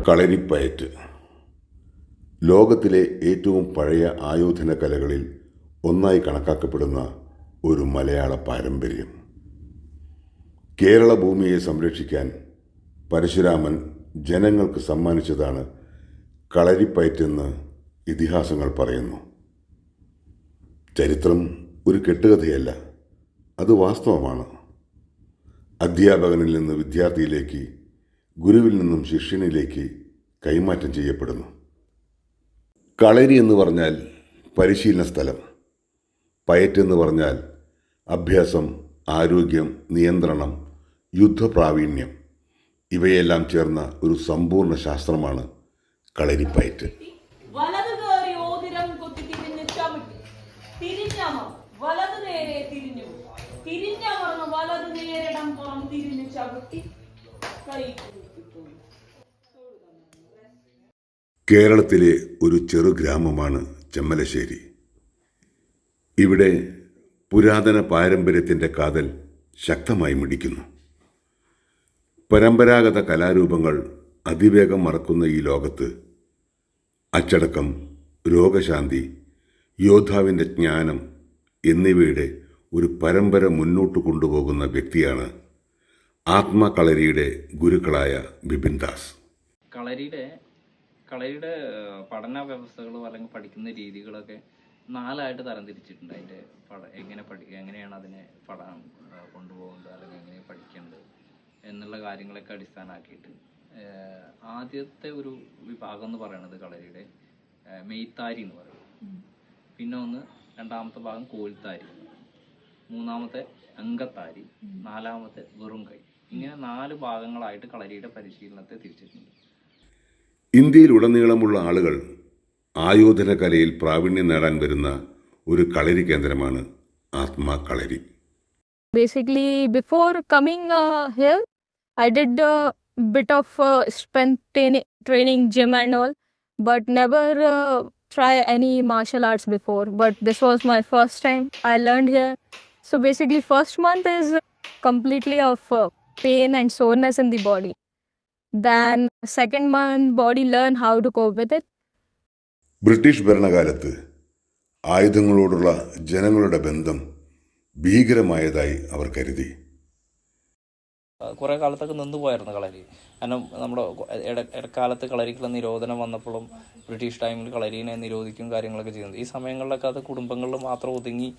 കളരിപ്പയറ്റ് ലോകത്തിലെ ഏറ്റവും പഴയ ആയോധന കലകളിൽ ഒന്നായി കണക്കാക്കപ്പെടുന്ന ഒരു മലയാള പാരമ്പര്യം. കേരള ഭൂമിയെ സംരക്ഷിക്കാൻ പരശുരാമൻ ജനങ്ങൾക്ക് സമ്മാനിച്ചതാണ് കളരിപ്പയറ്റെന്ന് ഇതിഹാസങ്ങൾ പറയുന്നു. ചരിത്രം ഒരു കെട്ടുകഥയല്ല, അത് വാസ്തവമാണ്. അധ്യാപകനിൽ നിന്ന് വിദ്യാർത്ഥിയിലേക്ക്, ഗുരുവിൽ നിന്നും ശിഷ്യനിലേക്ക് കൈമാറ്റം ചെയ്യപ്പെടുന്നു. കളരി എന്ന് പറഞ്ഞാൽ പരിശീലന സ്ഥലം, പയറ്റെന്ന് പറഞ്ഞാൽ അഭ്യാസം, ആരോഗ്യം, നിയന്ത്രണം, യുദ്ധപ്രാവീണ്യം ഇവയെല്ലാം ചേർന്ന ഒരു സമ്പൂർണ്ണ ശാസ്ത്രമാണ് കളരിപ്പയറ്റ്. കേരളത്തിലെ ഒരു ചെറു ഗ്രാമമാണ് ചെമ്മലശ്ശേരി. ഇവിടെ പുരാതന പാരമ്പര്യത്തിൻ്റെ കാതൽ ശക്തമായി മിടിക്കുന്നു. പരമ്പരാഗത കലാരൂപങ്ങൾ അതിവേഗം മറക്കുന്ന ഈ ലോകത്ത് അച്ചടക്കം, രോഗശാന്തി, യോദ്ധാവിൻ്റെ ജ്ഞാനം എന്നിവയുടെ ഒരു പരമ്പര മുന്നോട്ട് കൊണ്ടുപോകുന്ന വ്യക്തിയാണ് ആത്മകളരിയുടെ ഗുരുക്കളായ ബിപിൻ ദാസ്. കളരിയുടെ പഠന വ്യവസ്ഥകളോ അല്ലെങ്കിൽ പഠിക്കുന്ന രീതികളൊക്കെ 4ആയിട്ട് തരംതിരിച്ചിട്ടുണ്ട്. അതിൻ്റെ എങ്ങനെയാണ് അതിനെ കൊണ്ടുപോകേണ്ടത് അല്ലെങ്കിൽ എങ്ങനെ പഠിക്കേണ്ടത് എന്നുള്ള കാര്യങ്ങളൊക്കെ അടിസ്ഥാനമാക്കിയിട്ട് ആദ്യത്തെ ഒരു വിഭാഗം എന്ന് പറയുന്നത് കളരിയുടെ മെയ്ത്താരി എന്ന് പറയും. പിന്നെ രണ്ടാമത്തെ ഭാഗം കോൽത്താരി, മൂന്നാമത്തെ അങ്കത്താരി, നാലാമത്തെ വെറും കൈ. ഇങ്ങനെ 4 ഭാഗങ്ങളായിട്ട് കളരിയുടെ പരിശീലനത്തെ തിരിച്ചിട്ടുണ്ട്. ഇന്ത്യയിലുടനീളമുള്ള ആളുകൾ ആയോധന കലയിൽ പ്രാവീണ്യം നേടാൻ വരുന്ന ഒരു കളരി കേന്ദ്രമാണ് ആത്മ കളരി. Basically, before coming here, I did a bit of strength training, gym and all, but never try any martial arts before. But this was my first time I learned here. So basically, first month is completely of pain and soreness in the body. Then second month, body learn how to cope with it. British ഭരണകാലത്ത് ആയുധങ്ങളോടുള്ള ജനങ്ങളുടെ ബന്ധം ഭീകരമായതായി അവർ കരുതി. കുറേ കാലത്തൊക്കെ നിന്നുപോയായിരുന്നു കളരി. കാരണം നമ്മുടെ ഇടക്കാലത്ത് കളരിക്കുള്ള നിരോധനം വന്നപ്പോഴും ബ്രിട്ടീഷ് ടൈമിൽ കളരീനെ നിരോധിക്കും കാര്യങ്ങളൊക്കെ ചെയ്യുന്നത്. ഈ സമയങ്ങളിലൊക്കെ അത് കുടുംബങ്ങളിൽ മാത്രം ഒതുങ്ങി,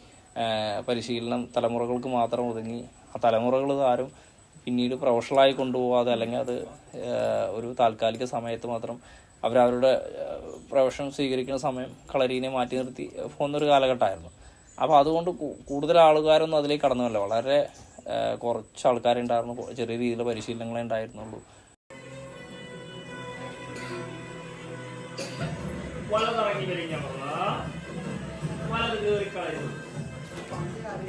പരിശീലനം തലമുറകൾക്ക് മാത്രം ഒതുങ്ങി. ആ തലമുറകൾ ആരും പിന്നീട് പ്രൊഫഷണലായി കൊണ്ടുപോകാതെ അല്ലെങ്കിൽ അത് ഒരു താൽക്കാലിക സമയത്ത് മാത്രം അവരവരുടെ പ്രൊഫഷൻ സ്വീകരിക്കുന്ന സമയം കളരീനെ മാറ്റി നിർത്തി പോകുന്നൊരു കാലഘട്ടമായിരുന്നു. അപ്പോൾ അതുകൊണ്ട് കൂടുതൽ ആൾക്കാരൊന്നും അതിലേക്ക് കടന്നുമില്ല. വളരെ കുറച്ച് ആൾക്കാരുണ്ടായിരുന്നു, ചെറിയ രീതിയിലുള്ള പരിശീലനങ്ങളെ ഉണ്ടായിരുന്നുള്ളൂ.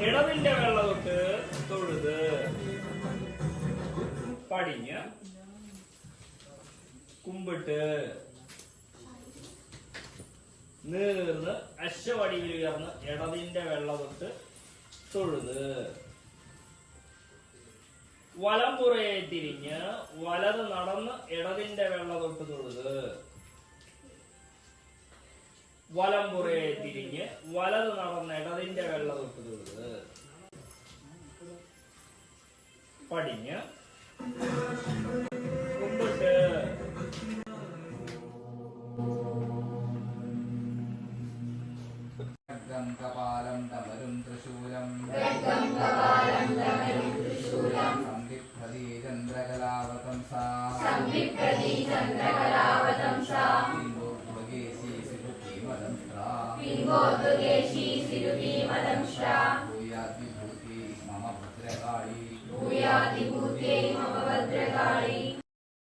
ഇടവിന്റെ വെള്ള തൊട്ട് തൊഴുത് പടിഞ്ഞ് കുമ്പിട്ട് നീർന്ന് അശ്വടിയിൽ ഉയർന്ന് ഇടതിന്റെ വെള്ള തൊട്ട് തൊഴുത് വലംപുറയെ തിരിഞ്ഞ് വലത് നടന്ന് ഇടതിന്റെ വെള്ള തൊട്ട് തൊഴുത് വലംപുറയെ തിരിഞ്ഞ് വലത് നടന്ന് ഇടതിന്റെ വെള്ള തൊട്ട് തൊഴുത് പടിഞ്ഞ് കുമ്പിട്ട് കപാലം തമരും തൃശൂലം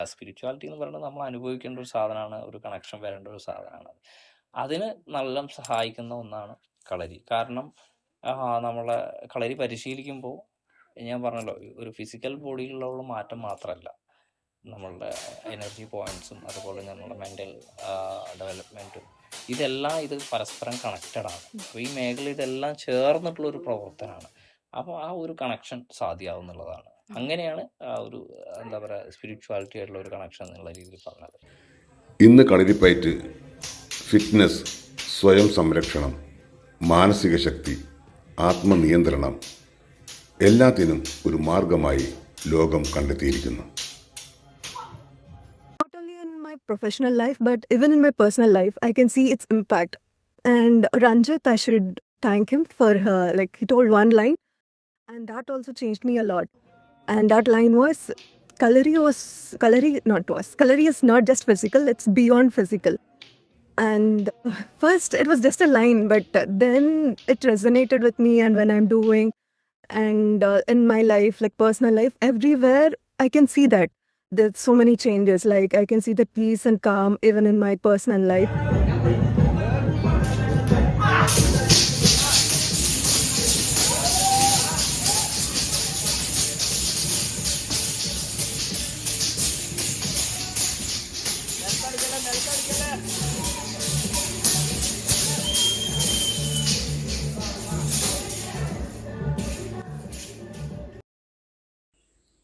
സ്പിരിച്വാലിറ്റി എന്ന് പറയുന്നത് നമ്മൾ അനുഭവിക്കേണ്ട ഒരു സാധനമാണ്, ഒരു കണക്ഷൻ വരേണ്ട ഒരു സാധനമാണ്. അതിന് നല്ല സഹായിക്കുന്ന ഒന്നാണ് കളരി. കാരണം നമ്മളെ കളരി പരിശീലിക്കുമ്പോൾ ഞാൻ പറഞ്ഞല്ലോ, ഒരു ഫിസിക്കൽ ബോഡിയിലുള്ള മാറ്റം മാത്രമല്ല, നമ്മളുടെ എനർജി പോയിന്റ്സും അതുപോലെ നമ്മളുടെ മെൻ്റൽ ഡെവലപ്മെൻറ്റും ഇതെല്ലാം ഇത് പരസ്പരം കണക്റ്റഡാണ്. അപ്പോൾ ഈ മേഖല ഇതെല്ലാം ചേർന്നിട്ടുള്ളൊരു പ്രവർത്തനമാണ്. അപ്പോൾ ആ ഒരു കണക്ഷൻ സാധ്യമാവുന്നുള്ളതാണ്. അങ്ങനെയാണ് ആ ഒരു എന്താ പറയുക സ്പിരിച്വാലിറ്റി ആയിട്ടുള്ള ഒരു കണക്ഷൻ എന്നുള്ള രീതിയിൽ പറഞ്ഞത്. ഇന്ന് കളരിപ്പയറ്റ് ഫിറ്റ്നസ്, സ്വയം സംരക്ഷണം, മാനസിക ശക്തി, ആത്മനിയന്ത്രണം എല്ലാത്തിനും ഒരു മാർഗമായി ലോകം കണ്ടെത്തിയിരിക്കുന്നു. Not only in my professional life, but even in my personal life, I can see its impact. And Ranjit, I should thank him for like he told one line, and that also changed me a lot. And that line was, Kalari is not just physical; it's beyond physical. And first, it was just a line, but then it resonated with me. And when I'm doing, and in my life, like personal life, everywhere, I can see that. There's so many changes. Like I can see the peace and calm even in my personal life.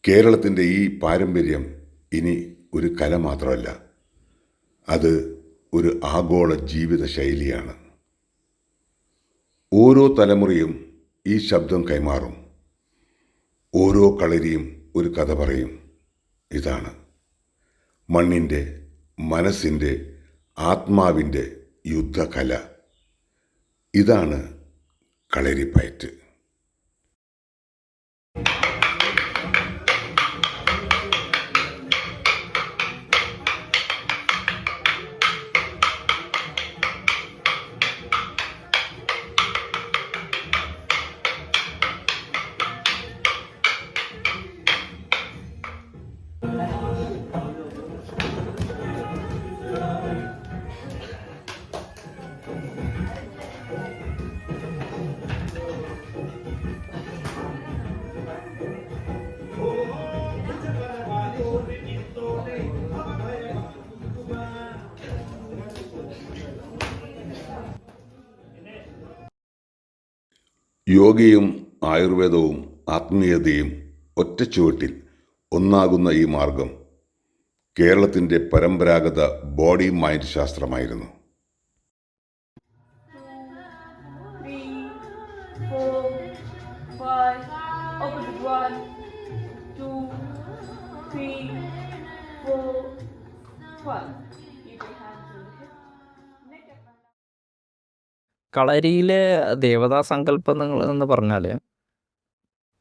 കേരളത്തിൻ്റെ ഈ പാരമ്പര്യം ഇനി ഒരു കല മാത്രമല്ല, അത് ഒരു ആഗോള ജീവിത ശൈലിയാണ്. ഓരോ തലമുറയും ഈ ശബ്ദം കൈമാറും. ഓരോ കളരിയും ഒരു കഥ പറയും. ഇതാണ് മണ്ണിൻ്റെ, മനസ്സിൻ്റെ, ആത്മാവിൻ്റെ യുദ്ധകല. ഇതാണ് കളരിപ്പയറ്റ്. യോഗയും ആയുർവേദവും ആത്മീയതയും ഒറ്റച്ചുവട്ടിൽ ഒന്നാകുന്ന ഈ മാർഗം കേരളത്തിൻ്റെ പരമ്പരാഗത body mind ശാസ്ത്രമായിരുന്നു. 2, 3, 4, 5. Opposite 1, 2, 3, 4, 5. Keep your hands on the hip. Neck up and down. കളരിയിലെ ദേവതാ സങ്കല്പങ്ങൾ എന്ന് പറഞ്ഞാൽ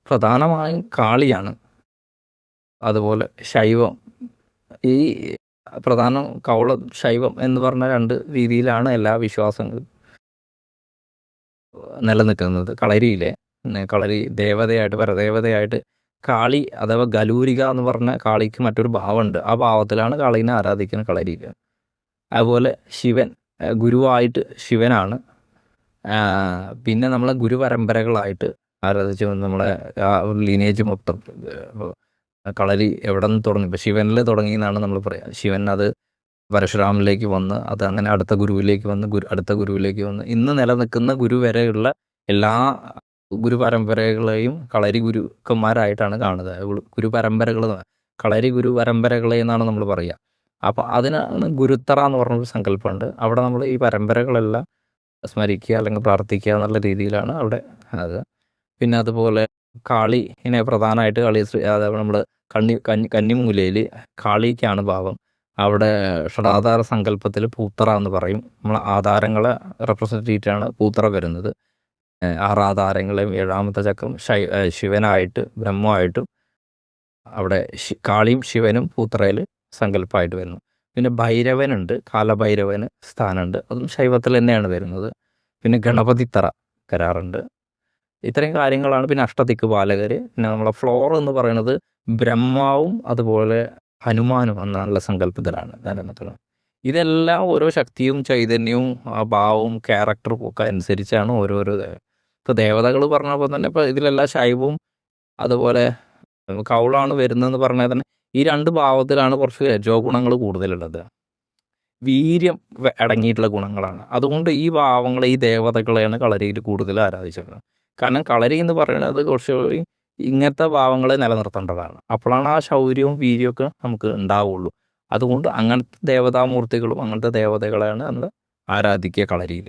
പ്രധാനമായും കാളിയാണ്. അതുപോലെ ശൈവം, ഈ പ്രധാനം കൗളം ശൈവം എന്ന് പറഞ്ഞ രണ്ട് രീതിയിലാണ് എല്ലാ വിശ്വാസങ്ങളും നിലനിൽക്കുന്നത്. കളരിയിലെ കളരി ദേവതയായിട്ട്, പരദേവതയായിട്ട് കാളി അഥവാ ഗലൂരിക എന്ന് പറഞ്ഞ കാളിക്ക് മറ്റൊരു ഭാവമുണ്ട്. ആ ഭാവത്തിലാണ് കാളീനെ ആരാധിക്കുന്നത് കളരിയിൽ. അതുപോലെ ശിവൻ ഗുരുവായിട്ട് ശിവനാണ്. പിന്നെ നമ്മളെ ഗുരുപരമ്പരകളായിട്ട് ആരാധിച്ച് നമ്മളെ ആ ലീനേജ് മൊത്തം കളരി എവിടെ നിന്ന് തുടങ്ങി, ഇപ്പോൾ ശിവനിൽ തുടങ്ങി എന്നാണ് നമ്മൾ പറയുക. ശിവൻ അത് പരശുരാമിലേക്ക് വന്ന് അത് അങ്ങനെ അടുത്ത ഗുരുവിലേക്ക് വന്ന് അടുത്ത ഗുരുവിലേക്ക് വന്ന് ഇന്ന് നിലനിൽക്കുന്ന ഗുരു വരെയുള്ള എല്ലാ ഗുരുപരമ്പരകളെയും കളരി ഗുരുക്കന്മാരായിട്ടാണ് കാണുന്നത്. ഗുരുപരമ്പരകൾ, കളരി ഗുരുപരമ്പരകളെ എന്നാണ് നമ്മൾ പറയുക. അപ്പോൾ അതിനാണ് ഗുരുത്തറ എന്ന് പറഞ്ഞൊരു സങ്കല്പമുണ്ട്. അവിടെ നമ്മൾ ഈ പരമ്പരകളെല്ലാം സ്മരിക്കുക അല്ലെങ്കിൽ പ്രാർത്ഥിക്കുക എന്നുള്ള രീതിയിലാണ് അവിടെ അത്. പിന്നെ അതുപോലെ കാളിനെ പ്രധാനമായിട്ട് അതായത് നമ്മൾ കന്നിമൂലയിൽ കാളിക്കാണ് ഭാവം. അവിടെ ഷടാധാര സങ്കല്പത്തിൽ പൂത്തറ എന്ന് പറയും. നമ്മൾ ആധാരങ്ങളെ റെപ്രസെൻ്റ് ചെയ്തിട്ടാണ് പൂത്തറ വരുന്നത്. 6 ആധാരങ്ങളെയും 7ാമത്തെ ചക്രം ശിവനായിട്ട് ബ്രഹ്മമായിട്ടും അവിടെ കാളിയും ശിവനും പൂത്തറയിൽ സങ്കല്പമായിട്ട് വരുന്നു. പിന്നെ ഭൈരവനുണ്ട്, കാലഭൈരവന് സ്ഥാനമുണ്ട്, അതും ശൈവത്തിൽ തന്നെയാണ് വരുന്നത്. പിന്നെ ഗണപതിത്തറ കരാറുണ്ട്. ഇത്രയും കാര്യങ്ങളാണ്. പിന്നെ അഷ്ടദിക്ക് പാലകർ. പിന്നെ നമ്മളെ ഫ്ലോർ എന്ന് പറയുന്നത് ബ്രഹ്മാവും അതുപോലെ ഹനുമാനും എന്നുള്ള സങ്കല്പത്തിലാണ് നിലനിൽക്കുന്നത്. ഇതെല്ലാം ഓരോ ശക്തിയും ചൈതന്യവും ഭാവവും ക്യാരക്ടറും ഒക്കെ അനുസരിച്ചാണ് ഓരോരോ. ഇപ്പോൾ ദേവതകൾ പറഞ്ഞപ്പോൾ തന്നെ ഇപ്പോൾ ഇതിലെല്ലാം ശൈവവും അതുപോലെ കൗളാണ് വരുന്നതെന്ന് പറഞ്ഞാൽ തന്നെ ഈ 2 ഭാവത്തിലാണ് കുറച്ച് രജോ ഗുണങ്ങൾ കൂടുതലുള്ളത്. വീര്യം അടങ്ങിയിട്ടുള്ള ഗുണങ്ങളാണ്. അതുകൊണ്ട് ഈ ഭാവങ്ങളെ, ഈ ദേവതകളെയാണ് കളരിയിൽ കൂടുതൽ ആരാധിച്ചത്. കാരണം കളരി എന്ന് പറയുന്നത് കുറച്ച് ഇങ്ങനത്തെ ഭാവങ്ങൾ നിലനിർത്തേണ്ടതാണ്. അപ്പോഴാണ് ആ ശൗര്യവും വീര്യമൊക്കെ നമുക്ക് ഉണ്ടാവുള്ളൂ. അതുകൊണ്ട് അങ്ങനത്തെ ദേവതാമൂർത്തികളും അങ്ങനത്തെ ദേവതകളെയാണ് നമ്മൾ ആരാധിക്കുക കളരിയിൽ.